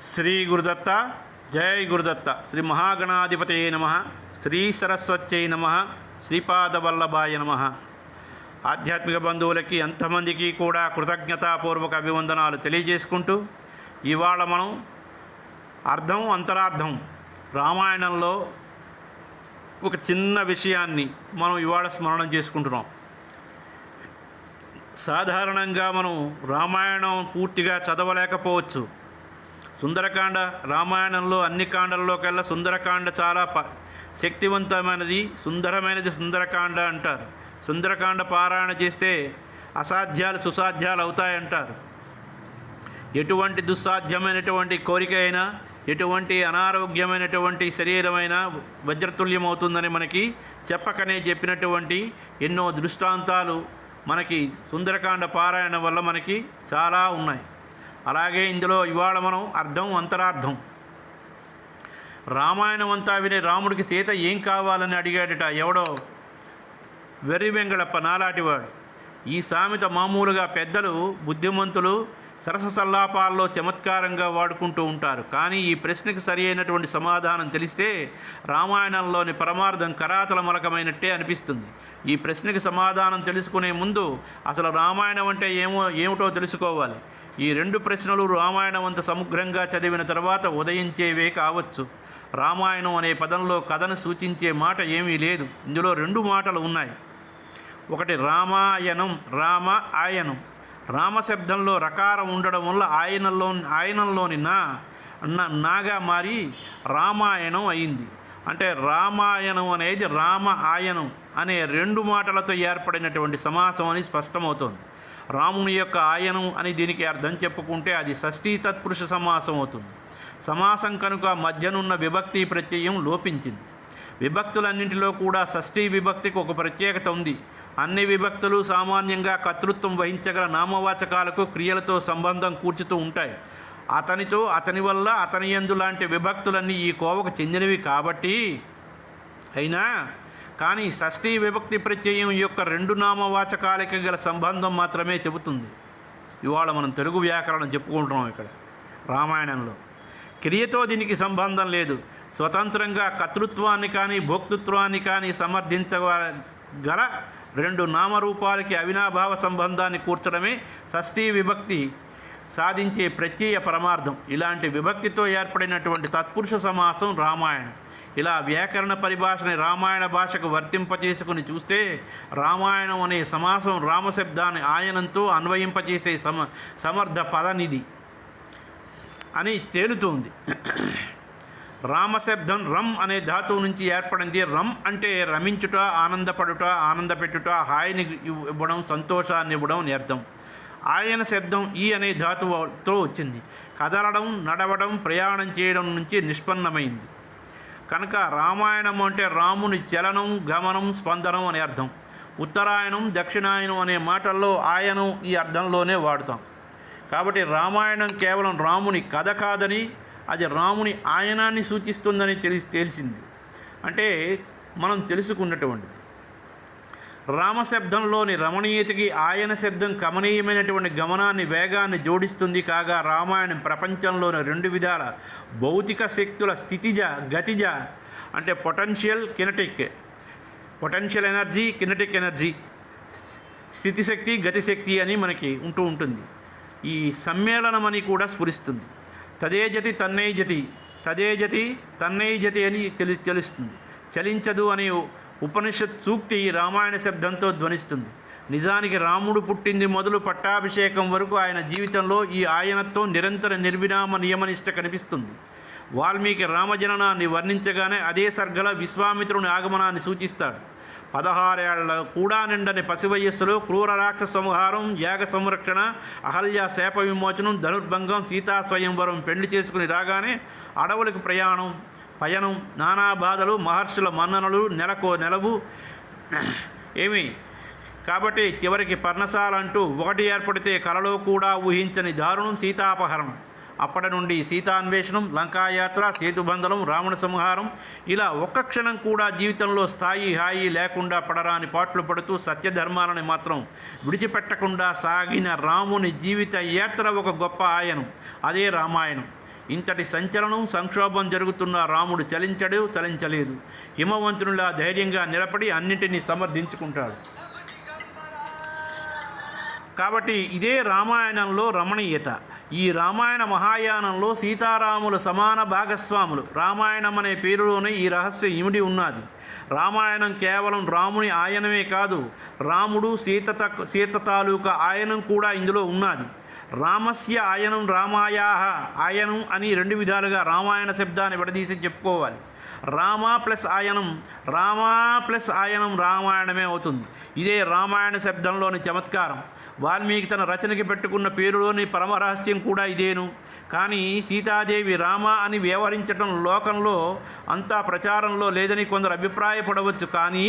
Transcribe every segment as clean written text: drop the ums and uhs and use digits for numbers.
శ్రీ గురుదత్త. జై గురుదత్త. శ్రీ మహాగణాధిపతయే నమః. శ్రీ సరస్వత్యై నమః. శ్రీపాదవల్లభాయ నమః. ఆధ్యాత్మిక బంధువులకి అంతమందికి కూడా కృతజ్ఞతాపూర్వక అభివందనాలు తెలియజేసుకుంటూ ఇవాళ మనం అర్థం అంతరార్థం రామాయణంలో ఒక చిన్న విషయాన్ని మనం ఇవాళ స్మరణం చేసుకుంటున్నాం. సాధారణంగా మనం రామాయణం పూర్తిగా చదవలేకపోవచ్చు. సుందరకాండ రామాయణంలో అన్ని కాండల్లోకెల్లా సుందరకాండ చాలా శక్తివంతమైనది, సుందరమైనది సుందరకాండ అంటారు. సుందరకాండ పారాయణ చేస్తే అసాధ్యాలు సుసాధ్యాలు అవుతాయంటారు. ఎటువంటి దుస్సాధ్యమైనటువంటి కోరిక అయినా, ఎటువంటి అనారోగ్యమైనటువంటి శరీరమైనా వజ్రతుల్యమవుతుందని మనకి చెప్పకనే చెప్పినటువంటి ఎన్నో దృష్టాంతాలు మనకి సుందరకాండ పారాయణ వల్ల మనకి చాలా ఉన్నాయి. అలాగే ఇందులో ఇవాళ మనం అర్థం అంతరార్థం. రామాయణం అంతా వినే రాముడికి సీత ఏం కావాలని అడిగాడట ఎవడో వెర్రి వెంగళప్ప నాలాంటివాడు. ఈ సామెత మామూలుగా పెద్దలు బుద్ధిమంతులు సరస సల్లాపాల్లో చమత్కారంగా వాడుకుంటూ ఉంటారు. కానీ ఈ ప్రశ్నకి సరి అయినటువంటి సమాధానం తెలిస్తే రామాయణంలోని పరమార్థం కరాతల మలకమైనట్టే అనిపిస్తుంది. ఈ ప్రశ్నకి సమాధానం తెలుసుకునే ముందు అసలు రామాయణం అంటే ఏమిటో తెలుసుకోవాలి. ఈ రెండు ప్రశ్నలు రామాయణం అంత సమగ్రంగా చదివిన తర్వాత ఉదయించేవే కావచ్చు. రామాయణం అనే పదంలో కథను సూచించే మాట ఏమీ లేదు. ఇందులో రెండు మాటలు ఉన్నాయి. ఒకటి రామాయణం, రామ ఆయనం. రామశబ్దంలో రకారం ఉండడం వల్ల ఆయనంలోని నాగా మారి రామాయణం అయింది. అంటే రామాయణం అనేది రామ ఆయనం అనే రెండు మాటలతో ఏర్పడినటువంటి సమాసం అని స్పష్టమవుతోంది. రాముని యొక్క ఆయనం అని దీనికి అర్థం చెప్పుకుంటే అది షష్ఠీ తత్పురుష సమాసం అవుతుంది. సమాసం కనుక మధ్యనున్న విభక్తి ప్రత్యయం లోపించింది. విభక్తులన్నింటిలో కూడా షష్ఠీ విభక్తికి ఒక ప్రత్యేకత ఉంది. అన్ని విభక్తులు సామాన్యంగా కర్తృత్వం వహించగల నామవాచకాలకు క్రియలతో సంబంధం కూర్చుతూ ఉంటాయి. అతనితో, అతని వల్ల, అతని యందు లాంటి విభక్తులన్నీ ఈ కోవకు చెందినవి కాబట్టి అయినా కానీ షష్ఠీ విభక్తి ప్రత్యయం యొక్క రెండు నామవాచకాలకి గల సంబంధం మాత్రమే చెబుతుంది. ఇవాళ మనం తెలుగు వ్యాకరణం చెప్పుకుంటున్నాం. ఇక్కడ రామాయణంలో క్రియతో దీనికి సంబంధం లేదు. స్వతంత్రంగా కర్తృత్వాన్ని కానీ భోక్తృత్వాన్ని కానీ సమర్థించగల రెండు నామరూపాలకి అవినాభావ సంబంధాన్ని కూర్చడమే షష్ఠీ విభక్తి సాధించే ప్రత్యయ పరమార్థం. ఇలాంటి విభక్తితో ఏర్పడినటువంటి తత్పురుష సమాసం రామాయణం. ఇలా వ్యాకరణ పరిభాషని రామాయణ భాషకు వర్తింపచేసుకుని చూస్తే రామాయణం అనే సమాసం రామశబ్దాన్ని ఆయనంతో అన్వయింపచేసే సమర్థ పదనిధి అని తేలుతోంది. రామశబ్దం రమ్ అనే ధాతువు నుంచి ఏర్పడింది. రమ్ అంటే రమించుట, ఆనందపడుట, ఆనందపెట్టుట, హాయిని ఇవ్వడం, సంతోషాన్ని ఇవ్వడం అని అర్థం. ఆయన శబ్దం ఈ అనే ధాతువుతో వచ్చింది. కదలడం, నడవడం, ప్రయాణం చేయడం నుంచి నిష్పన్నమైంది. కనుక రామాయణం అంటే రాముని చలనం, గమనం, స్పందనం అని అర్థం. ఉత్తరాయణం, దక్షిణాయనం అనే మాటల్లో ఆయనం ఈ అర్థంలోనే వాడుతాం. కాబట్టి రామాయణం కేవలం రాముని కథ కాదని, అది రాముని ఆయనాన్ని సూచిస్తుందని తెలిసింది. అంటే మనం తెలుసుకున్నటువంటిది. రామశబ్దంలోని రమణీయతకి ఆయన శబ్దం కమనీయమైనటువంటి గమనాన్ని, వేగాన్ని జోడిస్తుంది. కాగా రామాయణం ప్రపంచంలోని రెండు విధాల భౌతిక శక్తుల స్థితిజ, గతిజ అంటే potential, kinetic, potential energy, kinetic energy, స్థితిశక్తి, గతిశక్తి అని మనకి ఉంటుంది. ఈ సమ్మేళనం అని కూడా స్ఫురిస్తుంది. తదేజతి తన్నైజతి, తదేజతి తన్నైజతి అని తెలుస్తుంది. చలించదు అనే ఉపనిషత్ సూక్తి రామాయణ శబ్దంతో ధ్వనిస్తుంది. నిజానికి రాముడు పుట్టింది మొదలు పట్టాభిషేకం వరకు ఆయన జీవితంలో ఈ ఆయనతో నిరంతర నిర్విరామ నియమనిష్ట కనిపిస్తుంది. వాల్మీకి రామజననాన్ని వర్ణించగానే అదే సర్గల విశ్వామిత్రుని ఆగమనాన్ని సూచిస్తాడు. 16 ఏళ్ల కూడా నిండని పసివయస్సులో క్రూర రాక్షస సంహారం, యాగ సంరక్షణ, అహల్య శాప విమోచనం, ధనుర్భంగం, సీతా స్వయంవరం, పెళ్లి చేసుకుని రాగానే అడవులకు పయనం, నానా బాధలు, మహర్షుల మన్ననలు, నెలవు ఏమి కాబట్టి చివరికి పర్ణశాల అంటూ ఒకటి ఏర్పడితే కలలో కూడా ఊహించని దారుణం సీతాపహరణం. అప్పటి నుండి సీతాన్వేషణం, లంకాయాత్ర, సేతుబంధనం, రావణ సంహారం, ఇలా ఒక్క క్షణం కూడా జీవితంలో స్థాయి హాయి లేకుండా పడరాని పాటలు పడుతూ సత్యధర్మాలని మాత్రం విడిచిపెట్టకుండా సాగిన రాముని జీవిత యాత్ర ఒక గొప్ప ఆయనం. అదే రామాయణం. ఇంతటి సంచలనం సంక్షోభం జరుగుతున్న రాముడు చలించలేదు. హిమవంతునిలా ధైర్యంగా నిలబడి అన్నింటినీ సమర్థించుకుంటాడు. కాబట్టి ఇదే రామాయణంలో రమణీయత. ఈ రామాయణ మహాయానంలో సీతారాములు సమాన భాగస్వాములు. రామాయణం అనే పేరులోనే ఈ రహస్యం ఇమిడి ఉన్నది. రామాయణం కేవలం రాముని ఆయనమే కాదు, రాముడు సీత తాలూకా ఆయనం కూడా ఇందులో ఉన్నది. రామస్య ఆయనం రామాయాహ ఆయనం అని రెండు విధాలుగా రామాయణ శబ్దాన్ని విడదీసి చెప్పుకోవాలి. రామ ప్లస్ ఆయనం రామాయణమే అవుతుంది. ఇదే రామాయణ శబ్దంలోని చమత్కారం. వాల్మీకి తన రచనకి పెట్టుకున్న పేరులోని పరమరహస్యం కూడా ఇదేను. కానీ సీతాదేవి రామ అని వ్యవహరించడం లోకంలో అంతా ప్రచారంలో లేదని కొందరు అభిప్రాయపడవచ్చు. కానీ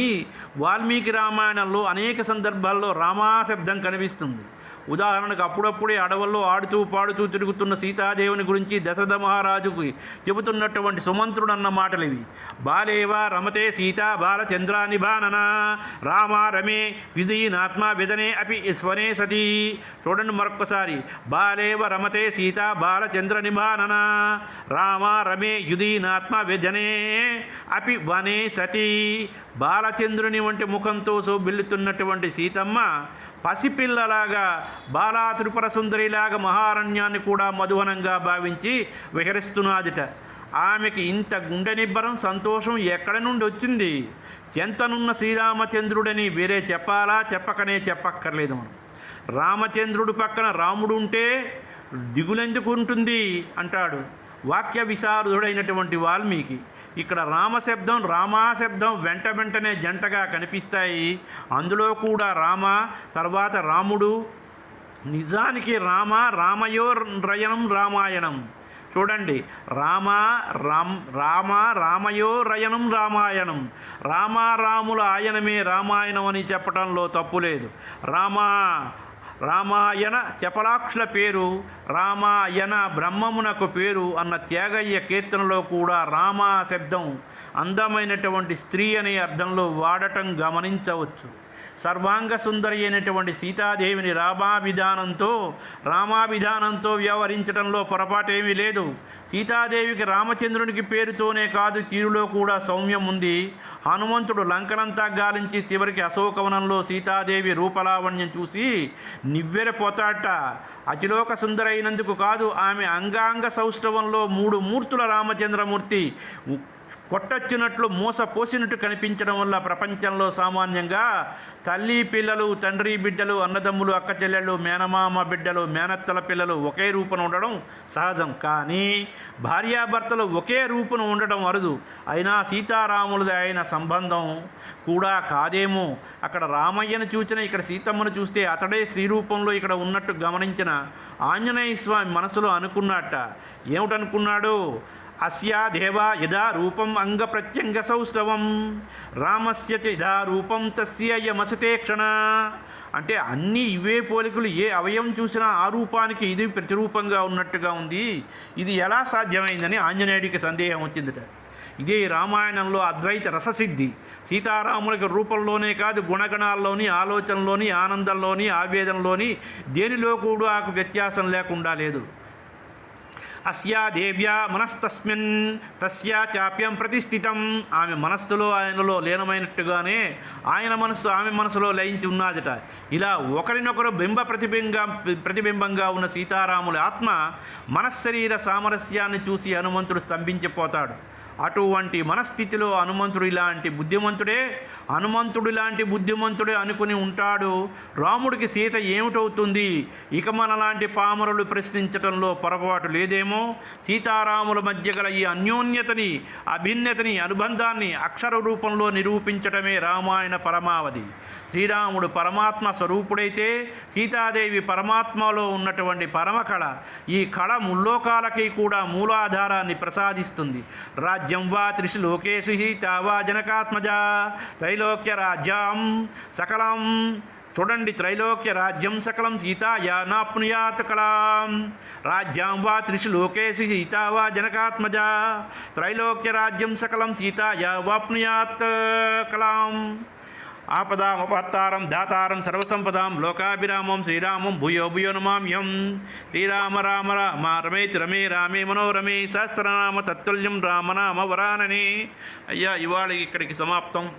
వాల్మీకి రామాయణంలో అనేక సందర్భాల్లో రామా శబ్దం కనిపిస్తుంది. ఉదాహరణకు అప్పుడప్పుడే అడవుల్లో ఆడుతూ పాడుతూ తిరుగుతున్న సీతాదేవిని గురించి దశరథ మహారాజుకు చెబుతున్నటువంటి సుమంత్రుడన్న మాటలు ఇవి. బాలేవ రమతే సీత బాలచంద్ర నిభానన రామ రమే విధీనాత్మ విధనే అపి స్వనే సతీ. చూడండి మరొక్కసారి, బాలేవ రమతే సీత బాలచంద్ర నిభానన రామ రమే యుధీనాత్మ విధనే అపి వనే సతీ. బాలచంద్రుని వంటి ముఖంతో శోభిల్లుతున్నటువంటి సీతమ్మ పసిపిల్లలాగా బాలా త్రిపుర సుందరిలాగా మహారణ్యాన్ని కూడా మధువనంగా భావించి విహరిస్తున్నదిట. ఆమెకి ఇంత గుండె నిబ్బరం సంతోషం ఎక్కడి నుండి వచ్చింది? చెంతనున్న శ్రీరామచంద్రుడని వేరే చెప్పాలా? చెప్పక్కర్లేదు మనం. రామచంద్రుడు పక్కన రాముడు ఉంటే దిగులెందుకు ఉంటుంది అంటాడు వాక్య విశారదుడైనటువంటి వాల్మీకి. ఇక్కడ రామశబ్దం రామాశబ్దం వెంటనే జంటగా కనిపిస్తాయి. అందులో కూడా రామ, తర్వాత రాముడు. నిజానికి రామయో రామాయణం. చూడండి, రామయో రామాయణం. రాముల ఆయనమే రామాయణం అని చెప్పడంలో తప్పు లేదు. రామాయణ చపలాక్షుల పేరు, రామాయణ బ్రహ్మమునకు పేరు అన్న త్యాగయ్య కీర్తనలో కూడా రామా శబ్దం అందమైనటువంటి స్త్రీ అనే అర్థంలో వాడటం గమనించవచ్చు. సర్వాంగ సుందరి అయినటువంటి సీతాదేవిని రామాభిధానంతో వ్యవహరించడంలో పొరపాటేమీ లేదు. సీతాదేవికి రామచంద్రునికి పేరుతోనే కాదు, తీరులో కూడా సౌమ్యం ఉంది. హనుమంతుడు లంకనంతా గాలించి చివరికి అశోకవనంలో సీతాదేవి రూపలావణ్యం చూసి నివ్వెరపోతాట. అతిలోక సుందరైనందుకు కాదు, ఆమె అంగాంగ సౌష్ఠవంలో 3 మూర్తుల రామచంద్రమూర్తి కొట్టొచ్చినట్లు మోసపోసినట్టు కనిపించడం వల్ల ప్రపంచంలో సామాన్యంగా తల్లి పిల్లలు, తండ్రి బిడ్డలు, అన్నదమ్ములు, అక్క చెల్లెళ్ళు, మేనమామ బిడ్డలు, మేనత్తల పిల్లలు ఒకే రూపున ఉండడం సహజం. కానీ భార్యాభర్తలు ఒకే రూపున ఉండడం అరుదు. అయినా సీతారాములది అయిన సంబంధం కూడా కాదేమో. అక్కడ రామయ్యను చూచిన ఇక్కడ సీతమ్మను చూస్తే అతడే స్త్రీ రూపంలో ఇక్కడ ఉన్నట్టు గమనించిన ఆంజనేయ స్వామి మనసులో అనుకున్నట్ట. ఏమిటనుకున్నాడు? అస్యా దేవా యదా రూపం అంగ ప్రత్యంగ సౌష్ఠవం రామస్య యదా రూపం తస్య యమసతే క్షణ. అంటే అన్నీ ఇవే పోలికలు, ఏ అవయవం చూసినా ఆ రూపానికి ఇది ప్రతిరూపంగా ఉన్నట్టుగా ఉంది. ఇది ఎలా సాధ్యమైందని ఆంజనేయుడికి సందేహం వచ్చిందట. ఇదే రామాయణంలో అద్వైత రససిద్ధి. సీతారాములకి రూపంలోనే కాదు, గుణగణాల్లోని, ఆలోచనలోని, ఆనందంలోని, ఆవేదనలోని దేనిలో కూడా వ్యత్యాసం లేకుండా లేదు. అస్యా దేవ్యా మనస్తస్మిన్ తస్యా చాప్యం ప్రతిష్ఠితం. ఆమె మనస్సులో ఆయనలో లీనమైనట్టుగానే ఆయన మనస్సు ఆమె మనసులో లయించి ఉన్నదిట. ఇలా ఒకరినొకరు ప్రతిబింబంగా ఉన్న సీతారాముల ఆత్మ మనశ్శరీర సామరస్యాన్ని చూసి హనుమంతుడు స్తంభించిపోతాడు. అటువంటి మనస్థితిలో హనుమంతుడు ఇలాంటి బుద్ధిమంతుడే అనుకుని ఉంటాడు. రాముడికి సీత ఏమిటవుతుంది? ఇక మనలాంటి పామరులు ప్రశ్నించడంలో పొరపాటు లేదేమో. సీతారాముల మధ్య గల ఈ అన్యోన్యతని, అభిన్నతని, అనుబంధాన్ని అక్షర రూపంలో నిరూపించడమే రామాయణ పరమావధి. శ్రీరాముడు పరమాత్మ స్వరూపుడైతే సీతాదేవి పరమాత్మలో ఉన్నటువంటి పరమకళ. ఈ కళ ముల్లోకాలకి కూడా మూలాధారాన్ని ప్రసాదిస్తుంది. రాజ్యం వా త్రిషు లోకేషు తావా జనకాత్మజ త్రైలోక్య రాజ్యం సకలం. చూడండి, త్రైలోక్య రాజ్యం సకలం సీతాయా నాప్నుయాత్ కళాం. రాజ్యం వా త్రిషు లోకేషు సీతావా జనకాత్మజ త్రైలోక్య రాజ్యం సకలం సీతాయా వాప్నుయాత్ కళాం. ఆపదామపహర్తారం దాతారం సర్వసంపదాం లోకాభిరామం శ్రీరామం భూయో భూయో నమామ్యం. శ్రీరామ రామ రామ రమేతి రమే రామే మనోరమే సహస్రనామ తత్తుల్యం రామనామ వరాననే. అయ్యా ఇవాళ ఇక్కడికి సమాప్తం.